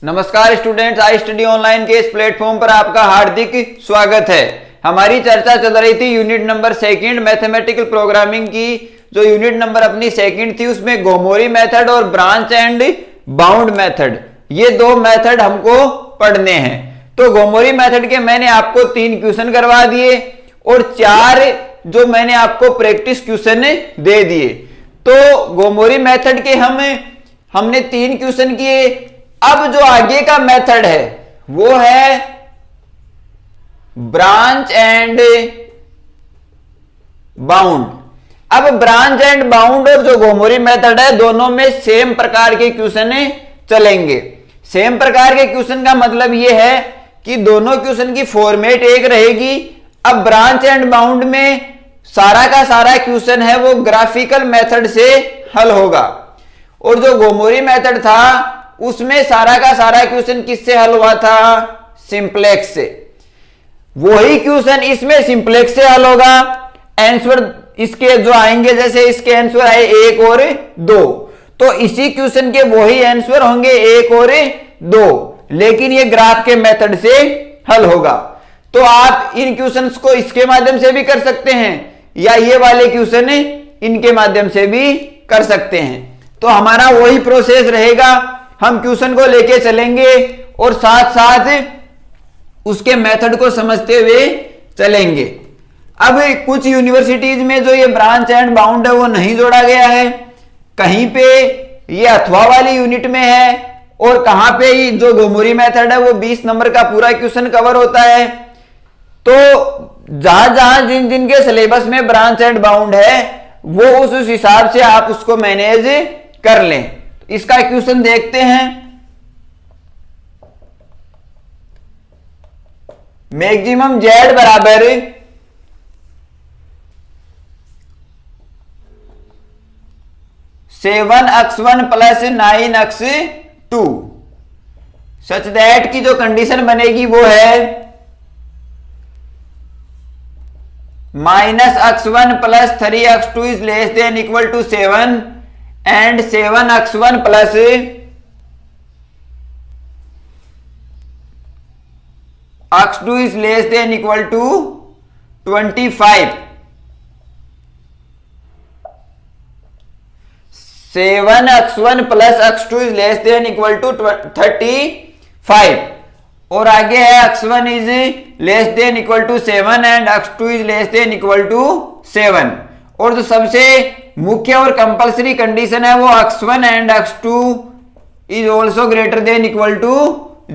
नमस्कार students, I study online के इस प्लेटफॉर्म पर आपका हार्दिक स्वागत है। हमारी चर्चा चल रही थी unit number second mathematical programming की। जो यूनिट नंबर अपनी सेकंड थी उसमें गोमोरी मेथड और ब्रांच एंड बाउंड मेथड, ये दो मेथड हमको पढ़ने हैं। तो गोमोरी मेथड के मैंने आपको 3 क्वेश्चन करवा दिए और 4 जो मैंने आपको प्रैक्टिस क्वेश्चन दे दिए। तो गोमोरी मेथड के हमने 3 क्वेश्चन किए। अब जो आगे का मेथड है वो है ब्रांच एंड बाउंड। अब ब्रांच एंड बाउंड और जो गोमोरी मेथड है दोनों में सेम प्रकार के क्वेश्चन चलेंगे। सेम प्रकार के क्वेश्चन का मतलब यह है कि दोनों क्वेश्चन की फॉर्मेट एक रहेगी। अब ब्रांच एंड बाउंड में सारा का सारा क्वेश्चन है वो ग्राफिकल मेथड से हल होगा और जो गोमोरी मेथड था उसमें सारा का सारा क्वेश्चन किससे हल हुआ था? सिंप्लेक्स से। वही क्वेश्चन इसमें सिंप्लेक्स से हल होगा। आंसर इसके जो आएंगे, जैसे इसके आंसर आए 1 और 2, तो इसी क्वेश्चन के वही आंसर होंगे 1 और 2, लेकिन ये ग्राफ के मेथड से हल होगा। तो आप इन क्वेश्चंस को इसके माध्यम से भी कर सकते हैं या ये वाले क्वेश्चन इनके माध्यम से भी कर सकते हैं। तो हमारा वही प्रोसेस रहेगा, हम क्वेश्चन को लेके चलेंगे और साथ साथ उसके मेथड को समझते हुए चलेंगे। अब कुछ यूनिवर्सिटीज में जो ये ब्रांच एंड बाउंड है वो नहीं जोड़ा गया है, कहीं पे ये अथवा वाली यूनिट में है और कहां पे जो गोमोरी मेथड है वो 20 नंबर का पूरा क्वेश्चन कवर होता है। तो जहां जहां जिन जिन के सिलेबस में ब्रांच एंड बाउंड है वो उस हिसाब से आप उसको मैनेज कर लें। इसका क्वेश्चन देखते हैं। मैक्सिमम जेड बराबर 7x1 plus 9x2 such that की जो कंडीशन बनेगी वो है -x1 plus 3x2 is less than equal to 7 and 7x1 plus x2 is less than equal to 25. 7x1 plus x2 is less than equal to 35 और आगे है x1 is less than equal to 7 and x2 is less than equal to 7 और जो सबसे मुख्य और compulsory condition है वो x1 and x2 is also greater than equal to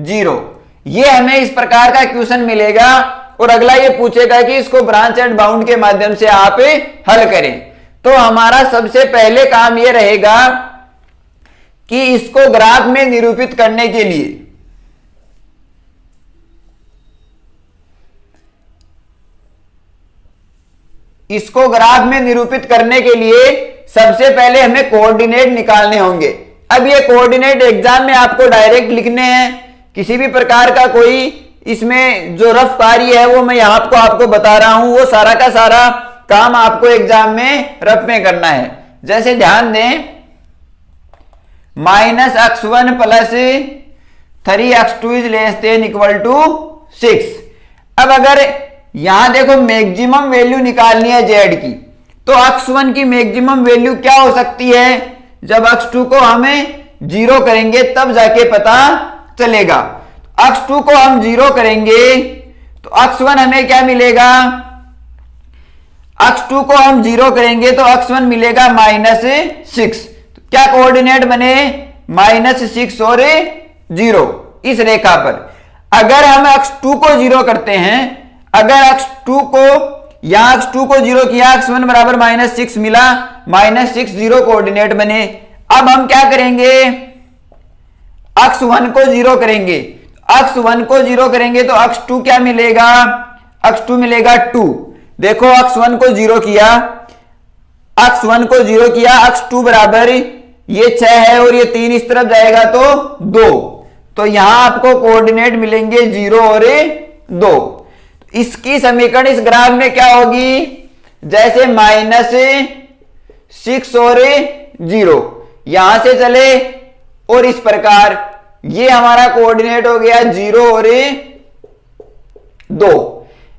0। ये हमें इस प्रकार का क्वेश्चन मिलेगा और अगला ये पूछेगा कि इसको ब्रांच एंड बाउंड के माध्यम से आप हल करें। तो हमारा सबसे पहले काम ये रहेगा कि इसको ग्राफ में निरूपित करने के लिए सबसे पहले हमें कोऑर्डिनेट निकालने होंगे। अब ये कोऑर्डिनेट एग्जाम में आपको डायरेक्ट लिखने हैं, किसी भी प्रकार का कोई इसमें जो रफ कार्य है वो मैं यहां आपको बता रहा हूं, वो सारा का सारा काम आपको एग्जाम में रफ में करना है। जैसे ध्यान दें, -x1 plus 3x2 is less than equal to 6। अब अगर यहां देखो मैक्सिमम वैल्यू निकालनी है जेड की, तो x1 की मैक्सिमम वैल्यू क्या हो सकती है? जब x2 को हमें 0 करेंगे तब जाके पता चलेगा। x2 को हम 0 करेंगे तो x1 हमें क्या मिलेगा? x2 को हम 0 करेंगे तो x1 मिलेगा -6। तो क्या कोऑर्डिनेट बने? -6 और 0 इस रेखा पर। अगर हम x2 को 0 करते हैं, अगर x2 को यहां x2 को 0 किया, x1 बराबर -6 मिला, -6 0 कोऑर्डिनेट बने। अब हम क्या करेंगे? x1 को 0 करेंगे, x1 को 0 करेंगे तो x2 क्या मिलेगा? x2 मिलेगा 2। देखो x1 को 0 किया, x1 को 0 किया, x2 बराबर ये 6 है और ये 3 इस तरफ जाएगा तो 2। तो यहां आपको कोऑर्डिनेट मिलेंगे 0 और 2। इसकी समीकरण इस ग्राफ में क्या होगी? जैसे -6 और 0 यहां से चले और इस प्रकार ये हमारा कोऑर्डिनेट हो गया 0 और 2।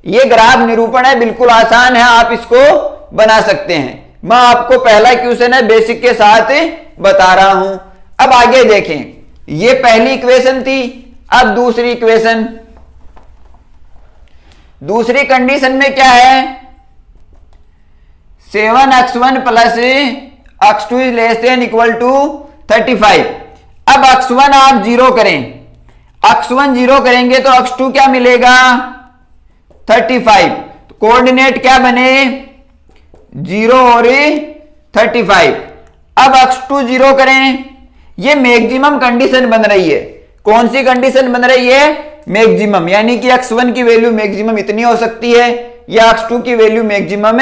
ये ग्राफ निरूपण है, बिल्कुल आसान है, आप इसको बना सकते हैं। मैं आपको पहला क्वेश्चन है बेसिक के साथ बता रहा हूं। अब आगे देखें, ये पहली इक्वेशन थी। अब दूसरी इक्वेशन, दूसरी कंडीशन में क्या है, 7x1 plus x2 is less than equal to 35। अब x1 आप 0 करें, x1 0 करेंगे तो x2 क्या मिलेगा 35। तो कोऑर्डिनेट क्या बने 0 और 35। अब x2 0 करें, ये मैक्सिमम कंडीशन बन रही है। कौन सी कंडीशन बन रही है, मैक्सिमम, यानी कि x1 की वैल्यू मैक्सिमम इतनी हो सकती है या x2 की वैल्यू मैक्सिमम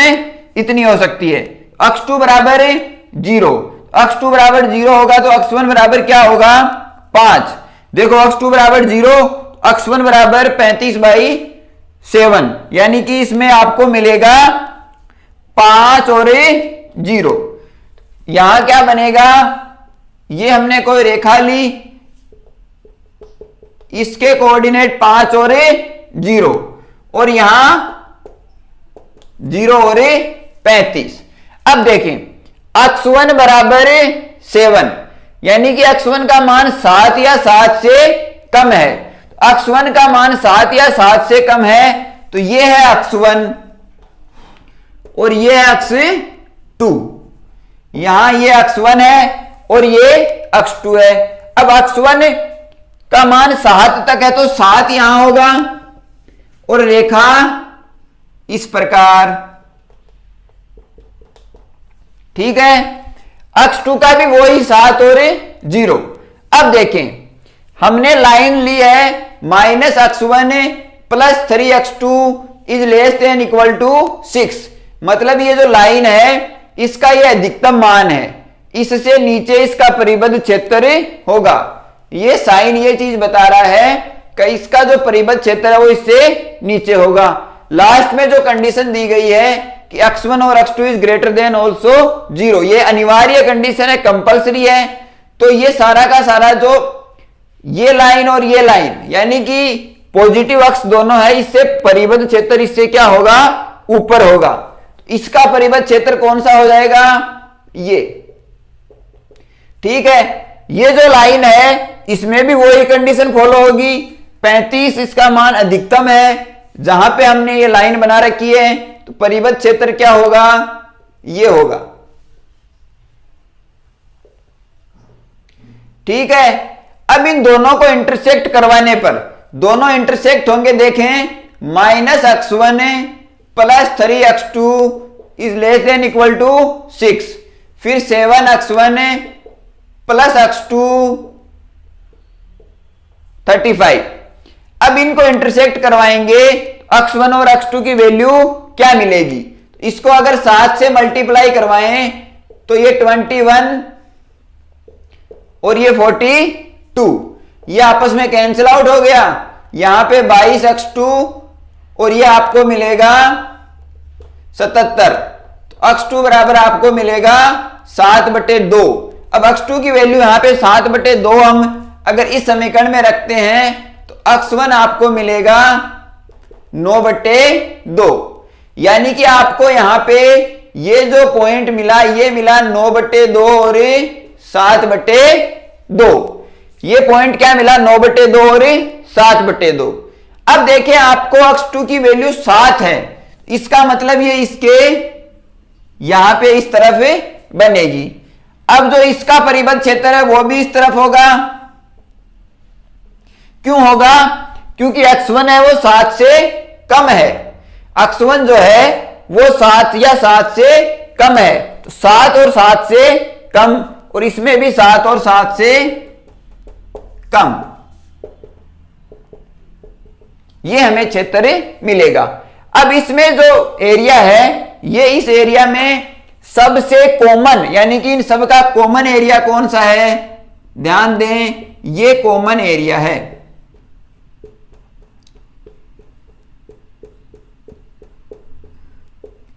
इतनी हो सकती है। x2 बराबर 0, x2 बराबर 0 होगा तो x1 बराबर क्या होगा 5। देखो x2 बराबर 0, x1 बराबर 35/7, यानी कि इसमें आपको मिलेगा 5 और 0। यहां क्या बनेगा, ये हमने कोई रेखा ली, इसके कोऑर्डिनेट 5 और 0 और यहां 0 और 35। अब देखें x1 बराबर 7, यानी कि x1 का मान 7 या 7 से कम है। x1 का मान 7 या 7 से कम है तो ये है x1 और ये है x2। यहां ये x1 है और ये x2 है। अब x1 का मान 7 तक है तो 7 यहां होगा और रेखा इस प्रकार, ठीक है। x2 का भी वही 7 और 0। अब देखें हमने लाइन ली है -x1 plus 3x2 is less than equal to 6। मतलब ये जो लाइन है इसका ये अधिकतम मान है, इससे नीचे इसका परिबद्ध क्षेत्र होगा। ये साइन ये चीज बता रहा है कि इसका जो परिबद्ध क्षेत्र है वो इससे नीचे होगा। लास्ट में जो कंडीशन दी गई है कि x1 और x2 is greater then also 0, ये अनिवार्य कंडीशन है, कंपलसरी है। तो ये सारा का सारा जो ये लाइन और ये लाइन, यानी कि पॉजिटिव अक्ष दोनों है, इससे परिबद्ध क्षेत्र इससे क्या होगा ऊपर होगा। इसका परिबद्ध क्षेत्र कौन सा हो जाएगा, ये, ठीक है। ये जो लाइन है इसमें भी वही कंडीशन फॉलो होगी। 35 इसका मान अधिकतम है, जहां पे हमने ये लाइन बना रखी है, तो परिबद्ध क्षेत्र क्या होगा, ये होगा, ठीक है। अब इन दोनों को इंटरसेक्ट करवाने पर दोनों इंटरसेक्ट होंगे। देखें -x1 plus 3x2 is less than equal to 6, फिर 7x1 प्लस x2 35। अब इनको इंटरसेक्ट करवाएंगे, x1 और x2 की वैल्यू क्या मिलेगी। इसको अगर 7 से मल्टीप्लाई करवाएं तो ये 21 और ये 42, ये आपस में कैंसिल आउट हो गया। यहां पे 22x2 और ये आपको मिलेगा 77। तो x2 बराबर आपको मिलेगा 7/2। अब x2 की वैल्यू यहां पे 7/2 हम अगर इस समीकरण में रखते हैं तो x1 आपको मिलेगा 9/2, यानी कि आपको यहां पे ये जो पॉइंट मिला ये मिला 9/2 और 7/2। ये पॉइंट क्या मिला 9/2 और 7/2। अब देखें आपको x2 की वैल्यू 7 है, इसका मतलब ये इसके यहां पे इस तरफ बनेगी। अब जो इसका परिबद्ध क्षेत्र है वो भी इस तरफ होगा। क्यों होगा, क्योंकि x1 है वो 7 से कम है। x1 जो है वो 7 या 7 से कम है, तो 7 और 7 से कम, और इसमें भी 7 और 7 से कम, ये हमें क्षेत्र मिलेगा। अब इसमें जो एरिया है ये इस एरिया में सबसे कॉमन, यानी कि इन सब का कॉमन एरिया कौन सा है, ध्यान दें ये कॉमन एरिया है।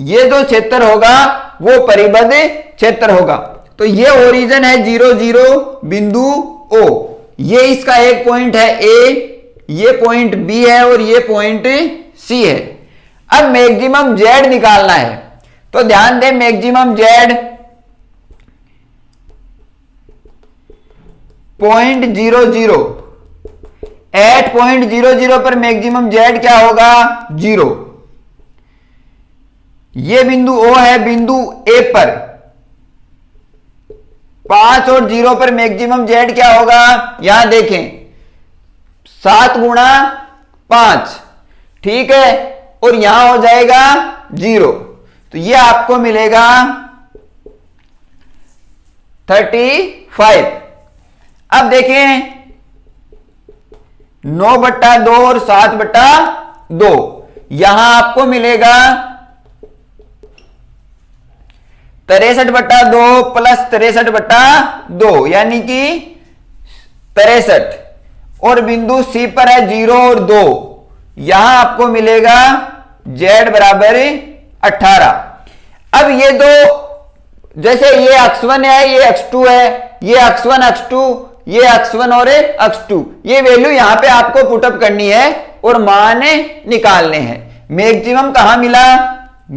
ये जो क्षेत्र होगा वो परिबद्ध क्षेत्र होगा। तो ये ओरिजिन है 0 0 बिंदु O, ये इसका एक पॉइंट है ए, ये पॉइंट बी है और ये पॉइंट सी है। अब मैक्सिमम जेड निकालना है, तो ध्यान दें मैक्सिमम जेड 0.00, एट 0.00 पर मैक्सिमम जेड क्या होगा 0। ये बिंदु ओ है, बिंदु ए पर 5 और 0 पर मैक्सिमम जेड क्या होगा, यहां देखें 7 गुणा 5, ठीक है, और यहां हो जाएगा 0, तो ये आपको मिलेगा 35। अब देखें 9/2 और 7/2, यहां आपको मिलेगा 63/2 प्लस 63/2 यानी कि 63, और बिंदु सी पर है 0 और 2, यहां आपको मिलेगा z बराबर 18। अब ये दो, जैसे ये x1 है, ये x2 है, ये x1 x2, ये x1 और x2, ये वैल्यू यहां पे आपको पुटअप करनी है और मान निकालने हैं। मैक्सिमम कहां मिला,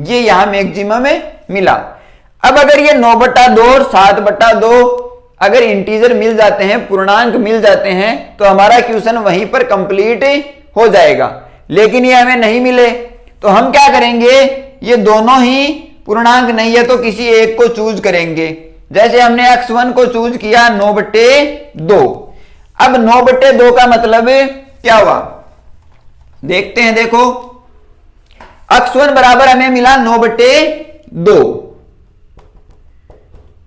ये यहां मैक्सिमम मिला। अब अगर ये 9/2 और 7/2 अगर इंटीजर मिल जाते हैं, पूर्णांक मिल जाते हैं, तो हमारा क्वेश्चन वहीं पर कंप्लीट हो जाएगा। लेकिन ये हमें नहीं मिले, तो हम क्या करेंगे, ये दोनों ही पूर्णांक नहीं है तो किसी एक को चूज करेंगे। जैसे हमने x1 को चूज किया 9/2। अब 9/2 का मतलब क्या हुआ, देखते हैं। देखो x1 बराबर हमें मिला 9/2।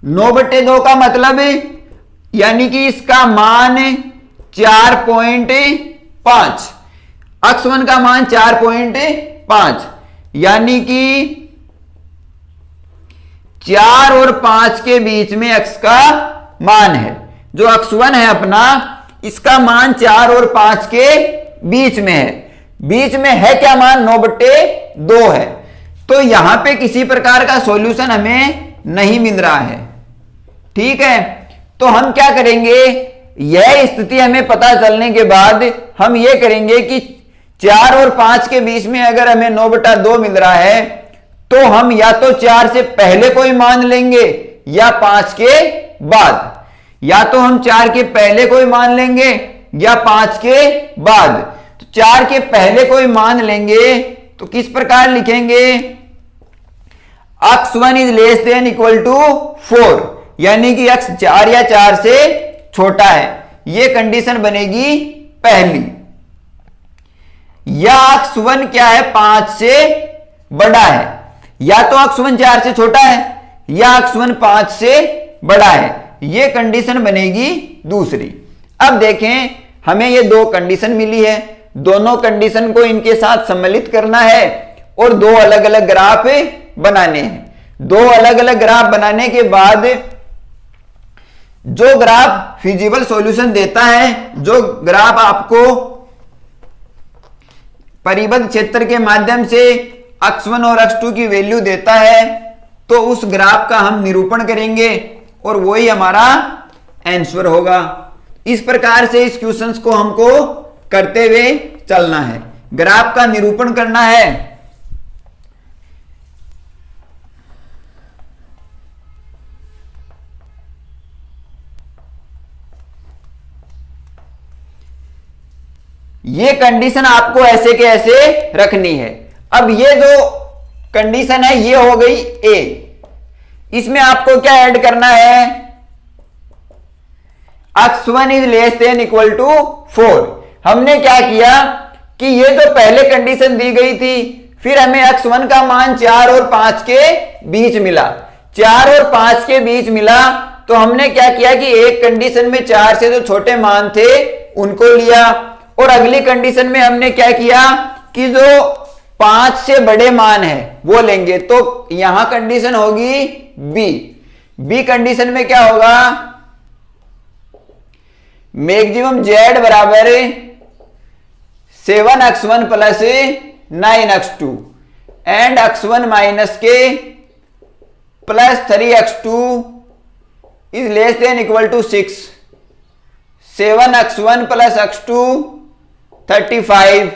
9/2 का मतलब यानी कि इसका मान 4.5, x1 का मान 4.5, यानी कि 4 और 5 के बीच में x का मान है। जो x1 है अपना, इसका मान 4 और 5 के बीच में है। बीच में है क्या मान, 9/2 है। तो यहां पे किसी प्रकार का सॉल्यूशन हमें नहीं मिल रहा है, ठीक है। तो हम क्या करेंगे, यह स्थिति हमें पता चलने के बाद हम यह करेंगे कि 4 और 5 के बीच में अगर हमें 9/2 मिल रहा है, तो हम या तो 4 से पहले कोई मान लेंगे या 5 के बाद। या तो हम 4 के पहले कोई मान लेंगे या 5 के बाद। तो 4 के पहले कोई मान लेंगे तो किस प्रकार लिखेंगे, x1 is less than equal to 4, यानी कि x 4 या 4 से छोटा है। यह कंडीशन बनेगी पहली। या x1 क्या है, 5 से बड़ा है। या तो x1 4 से छोटा है या x1 5 से बड़ा है, यह कंडीशन बनेगी दूसरी। अब देखें, हमें ये दो कंडीशन मिली है, दोनों कंडीशन को इनके साथ सम्मिलित करना है और दो अलग अलग ग्राफ बनाने हैं। दो अलग अलग ग्राफ बनाने के बाद जो ग्राफ फिजिबल सॉल्यूशन देता है, जो ग्राफ आपको परिबद्ध क्षेत्र के माध्यम से x1 और x2 की वैल्यू देता है, तो उस ग्राफ का हम निरूपण करेंगे और वही हमारा आंसर होगा। इस प्रकार से इस क्वेश्चंस को हमको करते हुए चलना है, ग्राफ का निरूपण करना है। ये कंडीशन आपको ऐसे के ऐसे रखनी है। अब ये जो कंडीशन है ये हो गई ए, इसमें आपको क्या ऐड करना है, x1 is less than equal to 4। हमने क्या किया कि ये जो पहले कंडीशन दी गई थी, फिर हमें x1 का मान 4 और 5 के बीच मिला। 4 और 5 के बीच मिला तो हमने क्या किया कि एक कंडीशन में 4 से जो छोटे मान थे उनको लिया, और अगली कंडीशन में हमने क्या किया कि जो 5 से बड़े मान है वो लेंगे। तो यहां कंडीशन होगी बी कंडीशन में क्या होगा, मैक्सिमम z बराबर 7x1 plus 9x2 and x1 minus के plus 3x2 is less than equal to 6। 7x1 plus x2 35,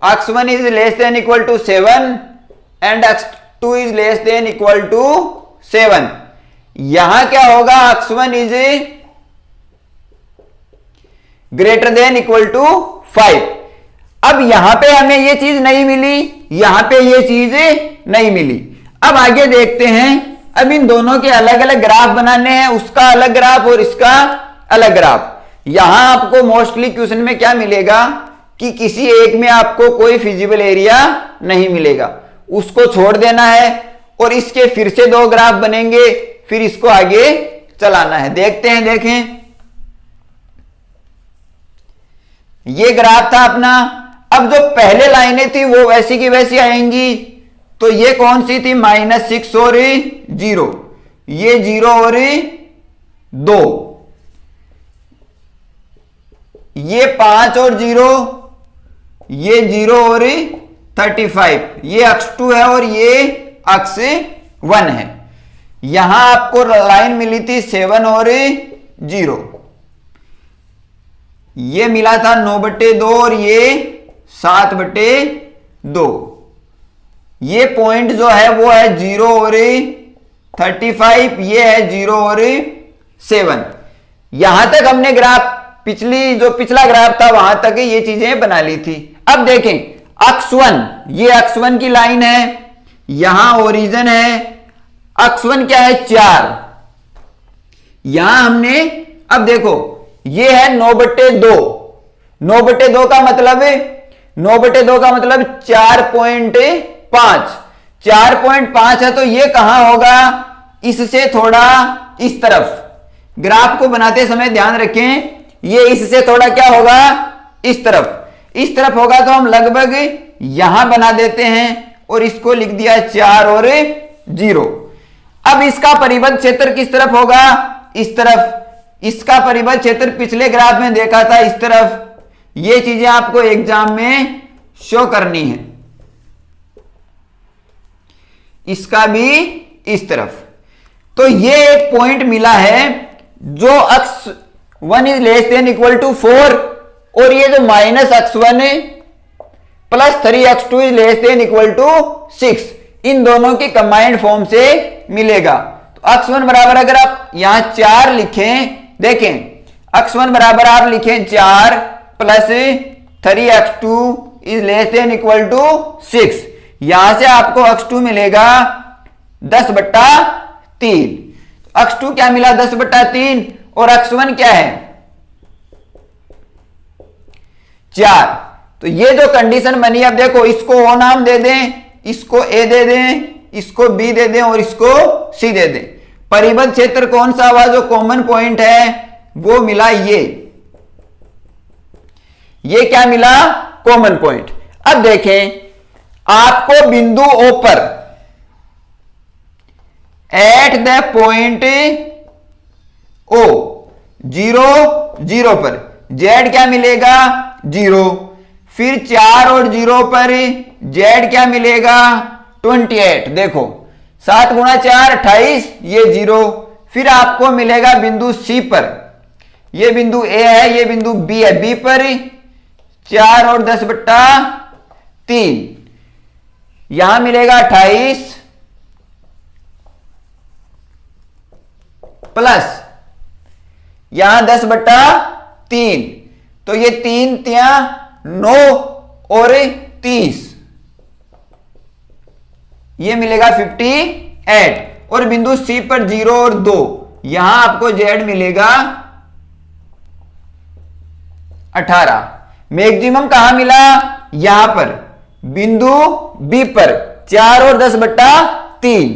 x1 is less than equal to 7 and x2 is less than equal to 7। यहां क्या होगा, x1 is greater than equal to 5। अब यहां पे हमें ये चीज नहीं मिली, यहां पे ये चीज नहीं मिली। अब आगे देखते हैं, अब इन दोनों के अलग अलग ग्राफ बनाने हैं, उसका अलग ग्राफ और इसका अलग ग्राफ। यहां आपको मोस्टली क्वेश्चन में क्या मिलेगा कि किसी एक में आपको कोई फिजिबल एरिया नहीं मिलेगा, उसको छोड़ देना है और इसके फिर से दो ग्राफ बनेंगे, फिर इसको आगे चलाना है। देखते हैं, देखें, ये ग्राफ था अपना। अब जो पहले लाइनें थी वो वैसी की वैसी आएंगी, तो ये कौन सी थी, -6 और 0, ये 0 और 2, ये 5 और 0, ये 0 और 35, ये x2 है और ये x1 है। यहां आपको लाइन मिली थी 7 और 0, ये मिला था 9/2 और ये 7/2। ये पॉइंट जो है वो है 0 और 35, ये है 0 और 7। यहां तक हमने ग्राफ पिछला ग्राफ था वहां तक ये चीजें बना ली थी। अब देखें x1, ये x1 की लाइन है, यहां ओरिजिन है, x1 क्या है 4। यहां हमने, अब देखो ये है 9/2, 9/2 का मतलब 9/2 का मतलब 4.5, 4.5 है, तो ये कहां होगा, इससे थोड़ा इस तरफ। ग्राफ को बनाते समय ध्यान रखें, ये इससे थोड़ा क्या होगा, इस तरफ होगा, तो हम लगभग यहां बना देते हैं और इसको लिख दिया 4 और 0। अब इसका परिबद्ध क्षेत्र किस तरफ होगा, इस तरफ। इसका परिबद्ध क्षेत्र पिछले ग्राफ में देखा था इस तरफ। ये चीजें आपको एग्जाम में शो करनी है, इसका भी इस तरफ। तो ये एक पॉइंट मिला है जो x1 is less than equal to 4 और ये जो -x1 plus 3x2 is less than equal to 6, इन दोनों की कंबाइंड फॉर्म से मिलेगा। तो x1 बराबर अगर आप यहां 4 लिखें, देखें x1 बराबर आप लिखें 4 plus 3x2 is less than equal to 6। यहां से आपको x2 मिलेगा 10/3। x2 क्या मिला, 10/3, और x1 क्या है 4। तो ये जो कंडीशन बनी, अब देखो इसको O नाम दे दें, इसको A दे दें, इसको B दे दें और इसको C दे दें। परिबद्ध क्षेत्र कौन सा हुआ, जो कॉमन पॉइंट है वो मिला, ये क्या मिला, कॉमन पॉइंट। अब देखें, आपको बिंदु O पर एट द पॉइंट O 0 0 पर Z क्या मिलेगा 0, फिर 4 और 0 पर Z क्या मिलेगा 28। देखो 7 गुणा 4 28, ये 0। फिर आपको मिलेगा बिंदु C पर, ये बिंदु A है, ये बिंदु B है, B पर 4 और 10/3, यहां मिलेगा 28 प्लस यहां 10/3, तो ये 3 3 9 और 30, ये मिलेगा 58। और बिंदु C पर 0 और 2, यहां आपको Z मिलेगा 18। मैक्सिमम कहां मिला, यहां पर बिंदु B पर 4 और 10/3।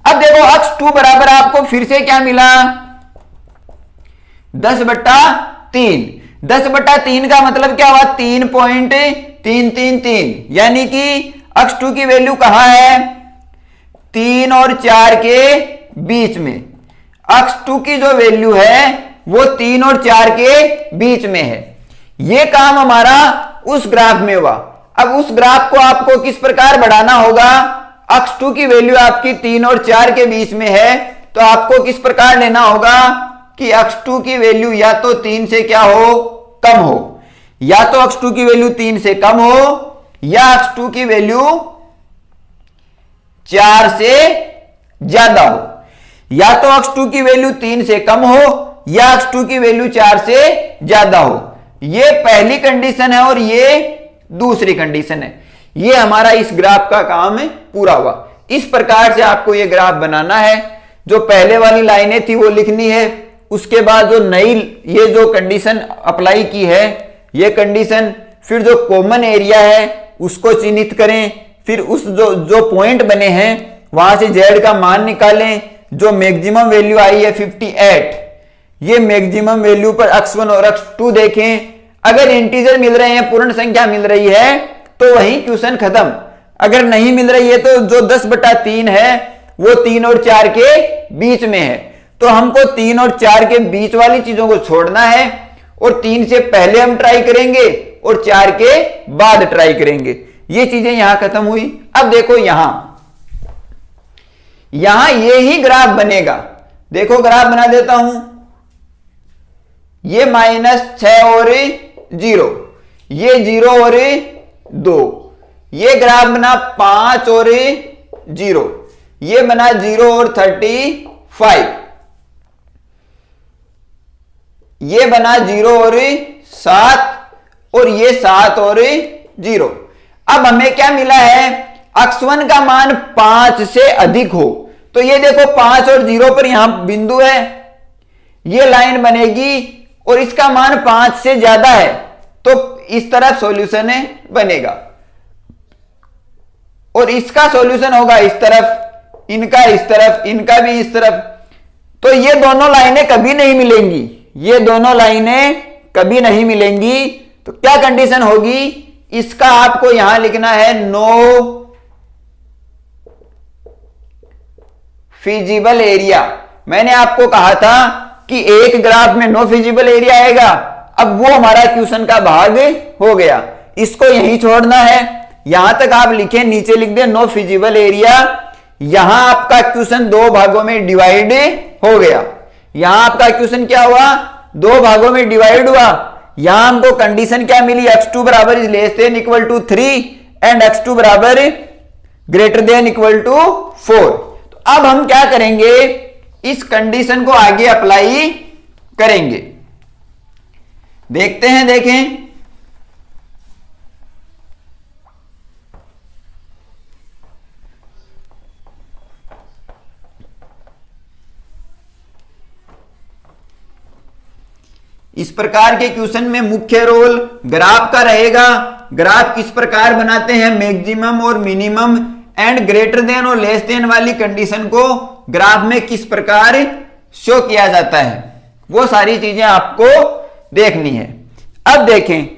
अब देखो x2 बराबर आपको फिर से क्या मिला 10/3। 10/3 का मतलब क्या हुआ 3.333, यानी कि x2 की वैल्यू कहां है 3 और 4 के बीच में। x2 की जो वैल्यू है वो 3 और 4 के बीच में है। ये काम हमारा उस ग्राफ में हुआ। अब उस ग्राफ को आपको किस प्रकार बढ़ाना होगा, x2 की वैल्यू आपकी 3 और 4 के बीच में है, तो आपको किस प्रकार लेना होगा कि x2 की वैल्यू या तो 3 से क्या हो, कम हो, या तो x2 की वैल्यू 3 से कम हो या x2 की वैल्यू 4 से ज्यादा हो। या तो x2 की वैल्यू 3 से कम हो या x2 की वैल्यू 4 से ज्यादा हो। ये पहली कंडीशन है और ये दूसरी कंडीशन है। ये हमारा इस ग्राफ का काम है पूरा हुआ। इस प्रकार से आपको ये ग्राफ बनाना है। जो पहले वाली लाइनें थी वो लिखनी है, उसके बाद जो नई ये जो कंडीशन अप्लाई की है ये कंडीशन, फिर जो कॉमन एरिया है उसको चिन्हित करें, फिर उस जो पॉइंट बने हैं वहां से z का मान निकालें। जो मैक्सिमम वैल्यू आई है 58, ये मैक्सिमम वैल्यू पर x1 और x2 देखें। अगर इंटीजर मिल रहे हैं, पूर्ण संख्या मिल रही है तो वही क्वेश्चन खत्म। अगर नहीं मिल रही है तो जो 10/3 है वो 3 और 4 के बीच में है, तो हमको 3 और 4 के बीच वाली चीजों को छोड़ना है और 3 से पहले हम ट्राई करेंगे और 4 के बाद ट्राई करेंगे। ये चीजें यहां खत्म हुई। अब देखो यहां ये ही ग्राफ बनेगा। देखो ग्राफ बना देता हूं। ये -6 और 0, ये 0 और 2, ये ग्राफ बना 5 और 0, ये बना 0 और 35, ये बना 0 और 7 और ये 7 और 0। अब हमें क्या मिला है, x1 का मान 5 से अधिक हो, तो ये देखो 5 और 0 पर यहां बिंदु है, ये लाइन बनेगी और इसका मान 5 से ज्यादा है तो इस तरफ सॉल्यूशन बनेगा और इसका सॉल्यूशन होगा इस तरफ, इनका इस तरफ, इनका भी इस तरफ। तो ये दोनों लाइनें कभी नहीं मिलेंगी, ये दोनों लाइनें कभी नहीं मिलेंगी। तो क्या कंडीशन होगी, इसका आपको यहां लिखना है नो फिजिबल एरिया। मैंने आपको कहा था कि एक ग्राफ में नो फिजिबल एरिया आएगा। अब वो हमारा क्वेश्चन का भाग हो गया, इसको यहीं छोड़ना है। यहां तक आप लिखें, नीचे लिख दें नो फिजिबल एरिया। यहां आपका क्वेश्चन 2 भागों में डिवाइड हो गया। यहां आपका क्वेश्चन क्या हुआ, 2 भागों में डिवाइड हुआ। यहां हमको कंडीशन क्या मिली, x2 बराबर is less than equal to 3 and x2 बराबर ग्रेटर देन इक्वल टू 4। तो अब हम क्या करेंगे, इस कंडीशन को आगे अप्लाई करेंगे। देखते हैं, देखें इस प्रकार के क्वेश्चन में मुख्य रोल ग्राफ का रहेगा। ग्राफ किस प्रकार बनाते हैं, मैक्सिमम और मिनिमम एंड ग्रेटर देन और लेस देन वाली कंडीशन को ग्राफ में किस प्रकार शो किया जाता है, वो सारी चीजें आपको देखनी है। अब देखें,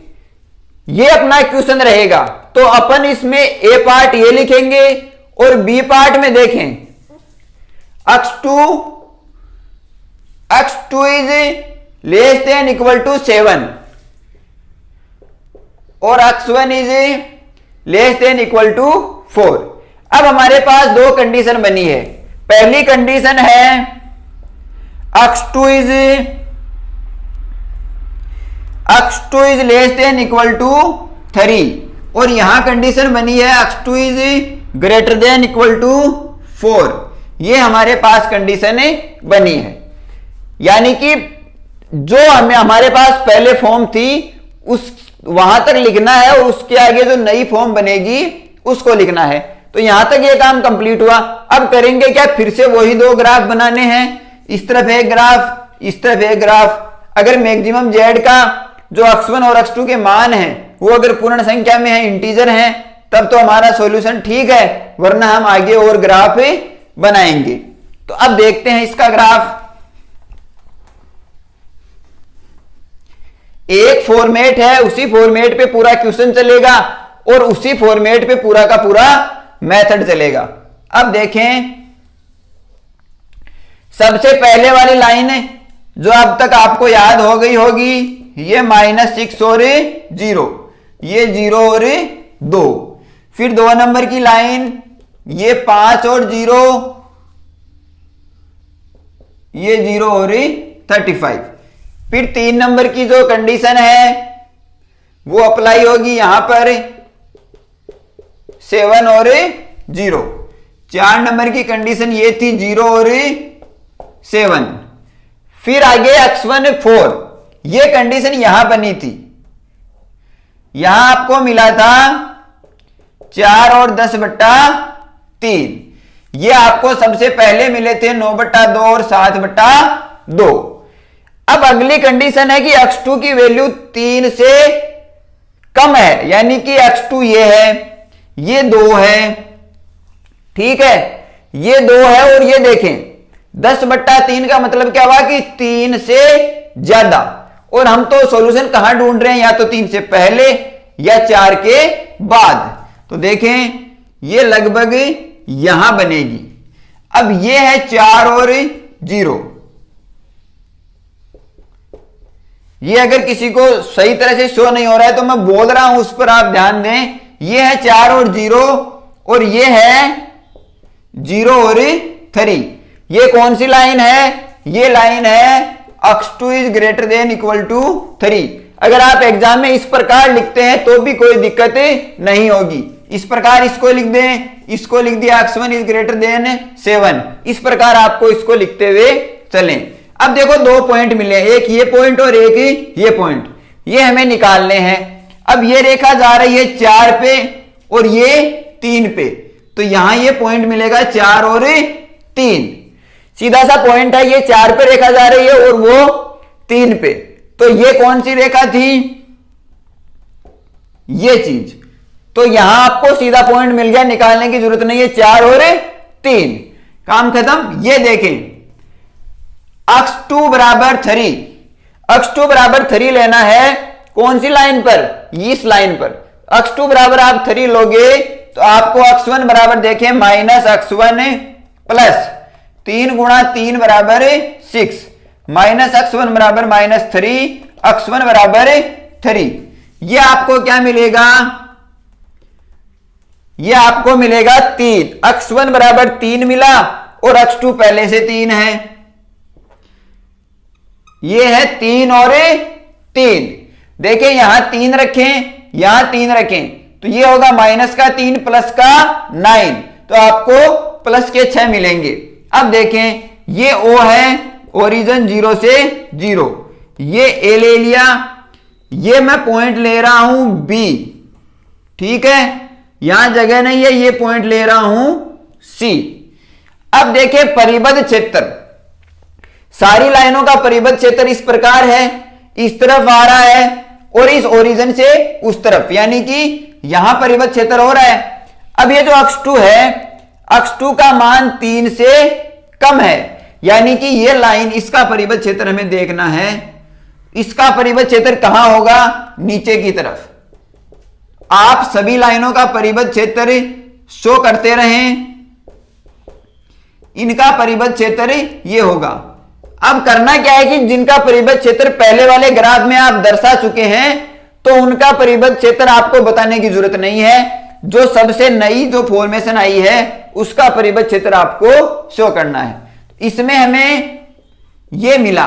ये अपना क्वेश्चन रहेगा तो अपन इसमें ए पार्ट ये लिखेंगे और बी पार्ट में देखें x2 is less than equal to 7 और x1 is less than equal to 4। अब हमारे पास 2 कंडीशन बनी है। पहली कंडीशन है x2 is less than equal to 3 और यहां कंडीशन बनी है x2 is greater than equal to 4। ये हमारे पास कंडीशन बनी है, यानी कि जो हमारे पास पहले फॉर्म थी उस वहां तक लिखना है और उसके आगे जो नई फॉर्म बनेगी उसको लिखना है। तो यहां तक ये काम कंप्लीट हुआ। अब करेंगे क्या, फिर से वही 2 ग्राफ बनाने हैं। इस तरफ एक ग्राफ, इस तरफ एक ग्राफ। अगर मैक्सिमम z का जो x1 और x2 के मान हैं वो अगर पूर्ण संख्या में है, इंटीजर हैं, तब तो हमारा सॉल्यूशन ठीक है, वरना हम आगे और ग्राफ बनाएंगे। तो अब देखते हैं इसका ग्राफ। एक फॉर्मेट है, उसी फॉर्मेट पे पूरा क्वेश्चन चलेगा और उसी फॉर्मेट पे पूरा का पूरा मेथड चलेगा। अब देखें, सबसे पहले वाली लाइन जो अब तक आपको याद हो गई होगी, ये -6 और 0, ये 0 और 2। फिर 2 नंबर की लाइन, ये 5 और 0, ये 0 और 35। फिर 3 नंबर की जो कंडीशन है वो अप्लाई होगी यहां पर 7 और 0। 4 नंबर की कंडीशन ये थी 0 और 7। फिर आगे x1 4, ये कंडीशन यहां बनी थी। यहां आपको मिला था 4 और 10/3। ये आपको सबसे पहले मिले थे 9/2 और 7/2। अब अगली कंडीशन है कि x2 की वैल्यू 3 से कम है, यानी कि x2 ये है, ये 2 है, ठीक है, ये 2 है और ये देखें 10/3 का मतलब क्या हुआ कि 3 से ज्यादा। और हम तो सॉल्यूशन कहां ढूंढ रहे हैं, या तो 3 से पहले या 4 के बाद। तो देखें ये लगभग यहां बनेगी। अब ये है 4 और 0। ये अगर किसी को सही तरह से शो नहीं हो रहा है तो मैं बोल रहा हूं, उस पर आप ध्यान दें। ये है 4 और 0 और ये है 0 और 3। ये कौन सी लाइन है? ये लाइन है x2 is greater than equal to 3। अगर आप एग्जाम में इस प्रकार लिखते हैं तो भी कोई दिक्कत नहीं होगी। इस प्रकार इसको लिख दें, इसको लिख दिया x1 इज ग्रेटर देन 7। इस प्रकार आपको इसको लिखते हुए चलें। अब देखो 2 पॉइंट मिले, एक ये पॉइंट और एक ये पॉइंट, ये हमें निकालने हैं। अब ये रेखा जा रही है 4 पे और ये 3 पे, तो यहां ये पॉइंट मिलेगा 4 और 3। सीधा सा पॉइंट है, ये 4 पे रेखा जा रही है और वो 3 पे। तो ये कौन सी रेखा थी? ये चीज। तो यहां आपको सीधा पॉइंट मिल गया, निकालने की जरूरत नहीं है, 4 और 3, काम खत्म। ये देखें x2 बराबर 3, x2 बराबर 3 लेना है कौन सी लाइन पर? इस लाइन पर। x2 बराबर आप 3 लोगे तो आपको x1 बराबर देखें -x1 प्लस 3 गुणा 3 बराबर 6, -x1 बराबर -3, x1 बराबर 3। ये आपको क्या मिलेगा? ये आपको मिलेगा 3। x1 बराबर 3 मिला और x2 पहले से 3 है। ये है 3 और 3। देखें यहां 3 रखें, यहां 3 रखें तो ये होगा -3 प्लस का 9, तो आपको प्लस के 6 मिलेंगे। अब देखें ये O है, ओरिजिन 0 से 0, ये A ले लिया, ये मैं पॉइंट ले रहा हूं B, ठीक है, यहां जगह नहीं है, ये पॉइंट ले रहा हूं C। अब देखें परिबद्ध क्षेत्र, सारी लाइनों का परिबद्ध क्षेत्र इस प्रकार है, इस तरफ आ रहा है और इस ओरिजिन से उस तरफ, यानी कि यहां परिबद्ध क्षेत्र हो रहा है। अब ये जो x2 है, x2 का मान 3 से कम है, यानी कि ये लाइन, इसका परिबद्ध क्षेत्र हमें देखना है। इसका परिबद्ध क्षेत्र कहां होगा? नीचे की तरफ। आप सभी लाइनों का परिबद्ध क्षेत्र शो करते रहें, इनका परिबद्ध क्षेत्र ये होगा। अब करना क्या है कि जिनका परिबद्ध क्षेत्र पहले वाले ग्राफ में आप दर्शा चुके हैं तो उनका परिबद्ध क्षेत्र आपको बताने की जरूरत नहीं है। जो सबसे नई जो फॉर्मेशन आई है उसका परिबद्ध क्षेत्र आपको शो करना है। इसमें हमें ये मिला,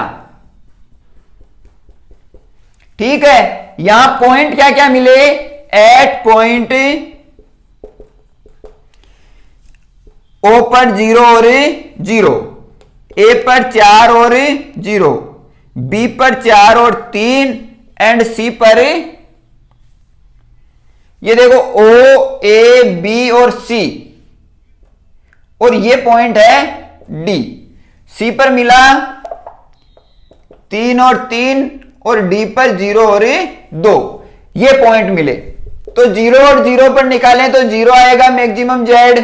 ठीक है। यहां पॉइंट क्या क्या मिले? एट पॉइंट O पर 0 और 0, A पर 4 और 0, B पर 4 और 3 एंड C पर, ये देखो O, A, B और C, और ये पॉइंट है D। C पर मिला 3 और 3 और D पर 0 और 2, ये पॉइंट मिले। तो 0 और 0 पर निकालें तो 0 आएगा मैक्सिमम Z।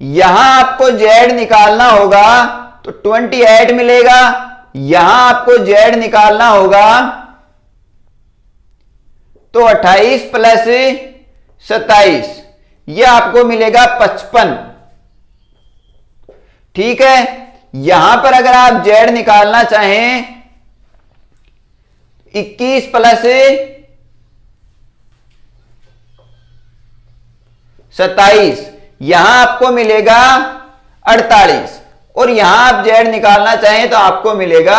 यहां आपको Z निकालना होगा तो 28 मिलेगा, यहां आपको Z निकालना होगा तो 28 प्लस 27, यह आपको मिलेगा 55, ठीक है। यहां पर अगर आप Z निकालना चाहें 21 प्लस 27, यहां आपको मिलेगा 48, और यहां आप जेड निकालना चाहें तो आपको मिलेगा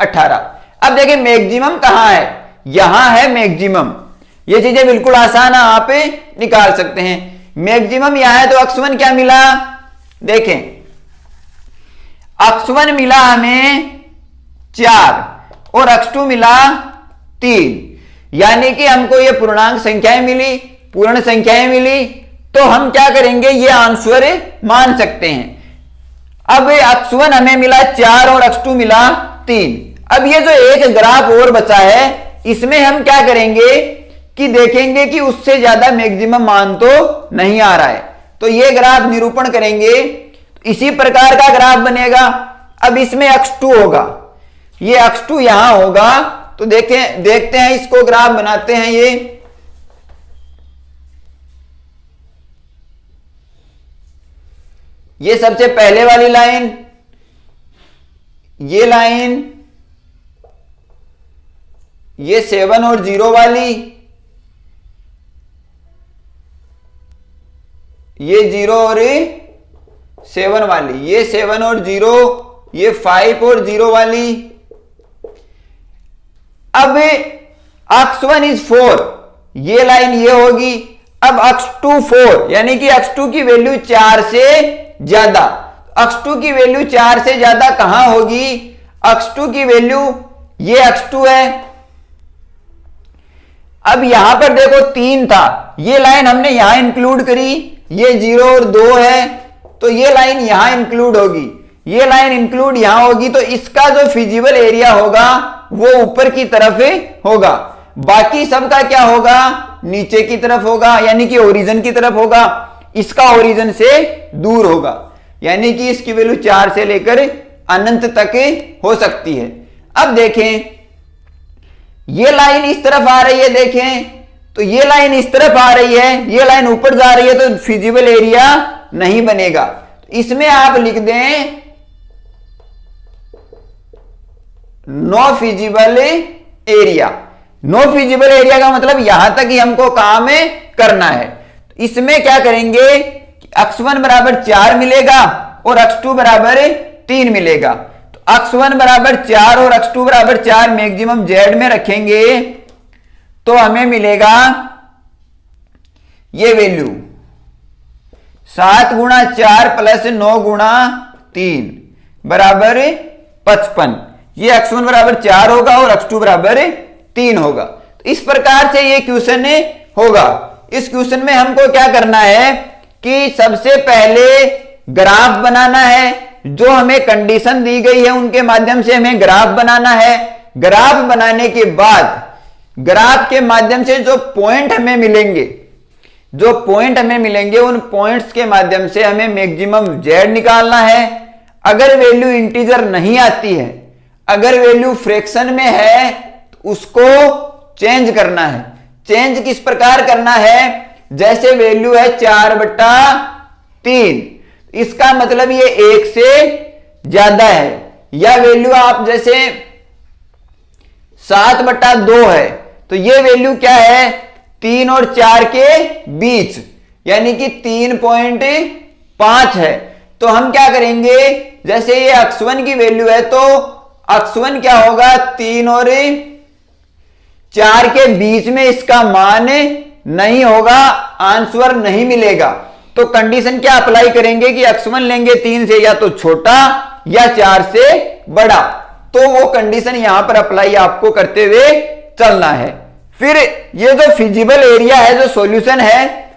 18। अब देखिए मैक्सिमम कहां है, यहां है मैक्सिमम। ये चीजें बिल्कुल आसान है, आप निकाल सकते हैं। मैक्सिमम यहां है तो x1 क्या मिला, देखें x1 मिला हमें 4 और x2 मिला 3, यानी कि हमको ये पूर्णांक संख्याएं मिली, पूर्ण संख्याएं मिली। तो हम क्या करेंगे, ये आंसर मान सकते हैं। अब x1 हमें मिला 4 और x2 मिला 3। अब ये जो एक ग्राफ और बचा है, इसमें हम क्या करेंगे कि देखेंगे कि उससे ज्यादा मैक्सिमम मान तो नहीं आ रहा है, तो ये ग्राफ निरूपण करेंगे। इसी प्रकार का ग्राफ बनेगा। अब इसमें x2 होगा, ये x2 यहां होगा। तो देखते हैं इसको, ग्राफ बनाते हैं। ये सबसे पहले वाली लाइन, ये लाइन, ये 7 और 0 वाली, ये 0 और 7 वाली, ये 7 और 0, ये 5 और 0 वाली। अब x1 is 4, ये लाइन ये होगी। अब x2 4, यानी कि x2 की वैल्यू 4 से ज्यादा। x2 की वैल्यू 4 से ज्यादा कहां होगी, x2 की वैल्यू ये x2 है। अब यहां पर देखो 3 था, ये लाइन हमने यहां इंक्लूड करी, ये 0 और 2 है, तो ये लाइन यहां इंक्लूड होगी, ये लाइन इंक्लूड यहां होगी। तो इसका जो फिजिबल एरिया होगा वो ऊपर की तरफ होगा, बाकी सबका क्या होगा, नीचे की तरफ होगा, यानी कि ओरिजिन की तरफ होगा। इसका ओरिजिन से दूर होगा, यानी कि इसकी वैल्यू 4 से लेकर अनंत तक हो सकती है। अब देखें ये लाइन इस तरफ आ रही है, देखें तो ये लाइन इस तरफ आ रही है, ये लाइन ऊपर जा रही है, तो फिजिबल एरिया नहीं बनेगा। इसमें आप लिख दें no feasible area. No feasible area का मतलब यहां तक ही हमको काम करना है। इसमें क्या करेंगे, x1 बराबर 4 मिलेगा और x2 बराबर 3 मिलेगा। तो x1 बराबर 4 और x2 बराबर 4 मैक्सिमम जेड में रखेंगे तो हमें मिलेगा ये वैल्यू 7 गुणा 4 प्लस 9 गुणा 3 बराबर 55। ये x1 बराबर 4 होगा और x2 बराबर 3 होगा। तो इस प्रकार से ये क्वेश्चन होगा। इस क्वेश्चन में हमको क्या करना है कि सबसे पहले ग्राफ बनाना है, जो हमें कंडीशन दी गई है उनके माध्यम से हमें ग्राफ बनाना है। ग्राफ बनाने के बाद ग्राफ के माध्यम से जो पॉइंट हमें मिलेंगे, जो पॉइंट हमें मिलेंगे उन पॉइंट्स के माध्यम से हमें मैक्सिमम जेड निकालना है। अगर वैल्यू इंटीजर नहीं आती है, अगर वैल्यू फ्रैक्शन में है तो उसको चेंज करना है। चेंज किस प्रकार करना है, जैसे वैल्यू है 4/3, इसका मतलब ये 1 से ज्यादा है। या वैल्यू आप जैसे 7/2 है, तो ये वैल्यू क्या है 3 और 4 के बीच, यानी कि 3.5 है। तो हम क्या करेंगे, जैसे ये x1 की वैल्यू है तो x1 क्या होगा 3 और 4 के बीच में इसका मान नहीं होगा, आंसर नहीं मिलेगा। तो कंडीशन क्या अप्लाई करेंगे कि x1 लेंगे 3 से या तो छोटा या 4 से बड़ा। तो वो कंडीशन यहां पर अप्लाई आपको करते हुए चलना है। फिर ये जो फिजिबल एरिया है, जो सॉल्यूशन है,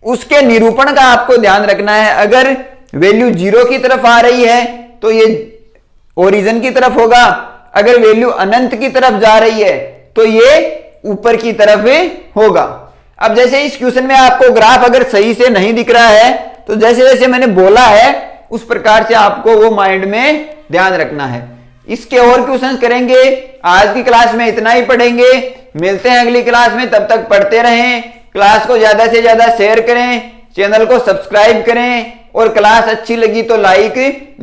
उसके निरूपण का आपको ध्यान रखना है। अगर वैल्यू 0 की तरफ आ रही है तो ये ओरिजिन की तरफ होगा, अगर वैल्यू अनंत की तरफ जा रही है तो ये ऊपर की तरफ होगा। अब जैसे इस क्वेश्चन में आपको ग्राफ अगर सही से नहीं दिख रहा है तो जैसे जैसे मैंने बोला है उस प्रकार से आपको वो माइंड में ध्यान रखना है। इसके और क्वेश्चन करेंगे। आज की क्लास में इतना ही पढ़ेंगे, मिलते हैं अगली क्लास में। तब तक पढ़ते रहें, क्लास को ज्यादा से ज्यादा शेयर करें, चैनल को सब्सक्राइब करें और क्लास अच्छी लगी तो लाइक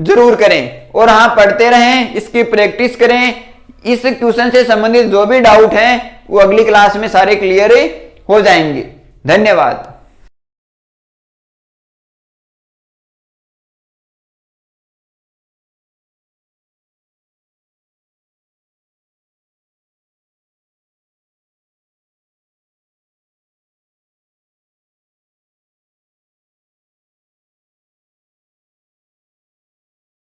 जरूर करें। और हाँ, पढ़ते रहें, इसकी प्रैक्टिस करें। इस क्वेश्चन से संबंधित जो भी डाउट हैं वो अगली क्लास में सारे क्लियर हो जाएंगे। धन्यवाद।